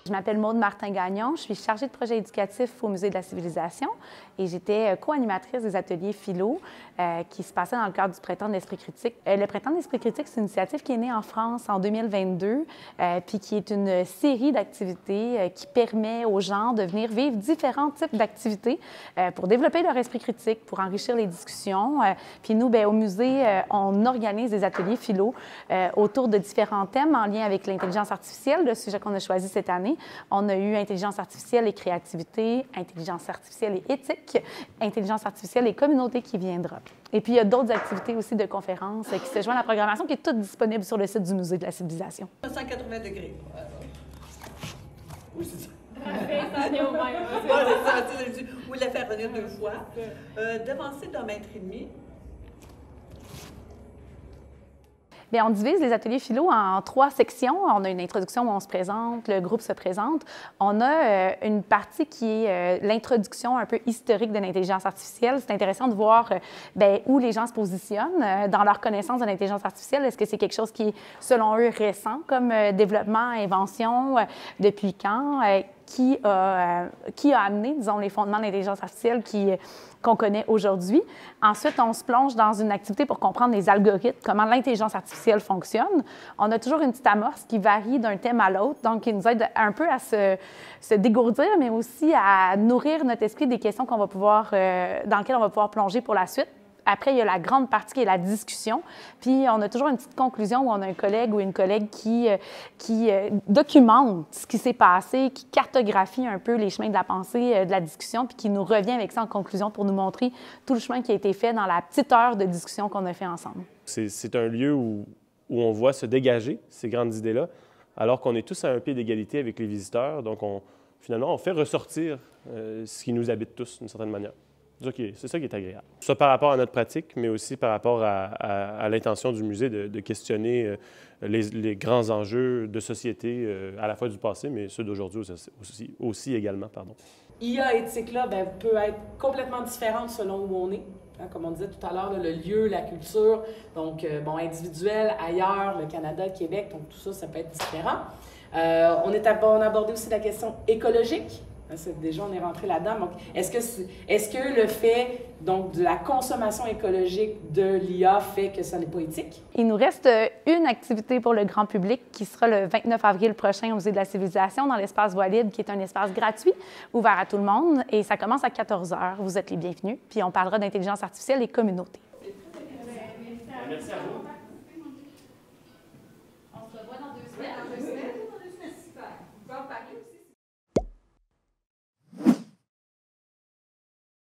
Je m'appelle Maude Martin-Gagnon, je suis chargée de projet éducatif au Musée de la Civilisation et j'étais co-animatrice des ateliers philo qui se passaient dans le cadre du Printemps de l'Esprit critique. Le Printemps de l'Esprit critique, c'est une initiative qui est née en France en 2022 puis qui est une série d'activités qui permet aux gens de venir vivre différents types d'activités pour développer leur esprit critique, pour enrichir les discussions. Puis nous, bien, au musée, on organise des ateliers philo autour de différents thèmes en lien avec l'intelligence artificielle, le sujet qu'on a choisi cette année. On a eu intelligence artificielle et créativité, intelligence artificielle et éthique, intelligence artificielle et communauté qui viendra. Et puis, il y a d'autres activités aussi de conférences qui se joignent à la programmation qui est toute disponible sur le site du Musée de la Civilisation. 180 degrés. Oui, c'est ça. Ou la faire revenir 2 fois. Devancer d'un mètre et demi. Bien, on divise les ateliers philo en 3 sections. On a une introduction où on se présente, le groupe se présente. On a une partie qui est l'introduction un peu historique de l'intelligence artificielle. C'est intéressant de voir bien, où les gens se positionnent dans leur connaissance de l'intelligence artificielle. Est-ce que c'est quelque chose qui est, selon eux, récent comme développement, invention, depuis quand? Qui a amené, disons, les fondements de l'intelligence artificielle qu'on connaît aujourd'hui. Ensuite, on se plonge dans une activité pour comprendre les algorithmes, comment l'intelligence artificielle fonctionne. On a toujours une petite amorce qui varie d'un thème à l'autre, donc qui nous aide un peu à se dégourdir, mais aussi à nourrir notre esprit des questions qu'on va pouvoir, dans lesquelles on va pouvoir plonger pour la suite. Après, il y a la grande partie qui est la discussion. Puis, on a toujours une petite conclusion où on a un collègue ou une collègue qui documente ce qui s'est passé, qui cartographie un peu les chemins de la pensée, de la discussion, puis qui nous revient avec ça en conclusion pour nous montrer tout le chemin qui a été fait dans la petite heure de discussion qu'on a fait ensemble. C'est un lieu où on voit se dégager ces grandes idées-là, alors qu'on est tous à un pied d'égalité avec les visiteurs. Donc, finalement, on fait ressortir ce qui nous habite tous, d'une certaine manière. C'est ça qui est agréable. Ça par rapport à notre pratique, mais aussi par rapport à l'intention du musée de questionner les grands enjeux de société, à la fois du passé, mais ceux d'aujourd'hui aussi également. Pardon. IA éthique là, bien, peut être complètement différente selon où on est. Hein, comme on disait tout à l'heure, le lieu, la culture, donc bon, individuel, ailleurs, le Canada, le Québec, donc tout ça, ça peut être différent. On a abordé aussi la question écologique. Déjà, on est rentré là-dedans. Donc, est-ce que le fait donc, de la consommation écologique de l'IA fait que ça n'est pas éthique? Il nous reste une activité pour le grand public qui sera le 29 avril prochain au Musée de la Civilisation dans l'espace Voix libre, qui est un espace gratuit, ouvert à tout le monde. Et ça commence à 14 h. Vous êtes les bienvenus. Puis on parlera d'intelligence artificielle et communauté. Merci à vous. On se revoit dans 2 semaines.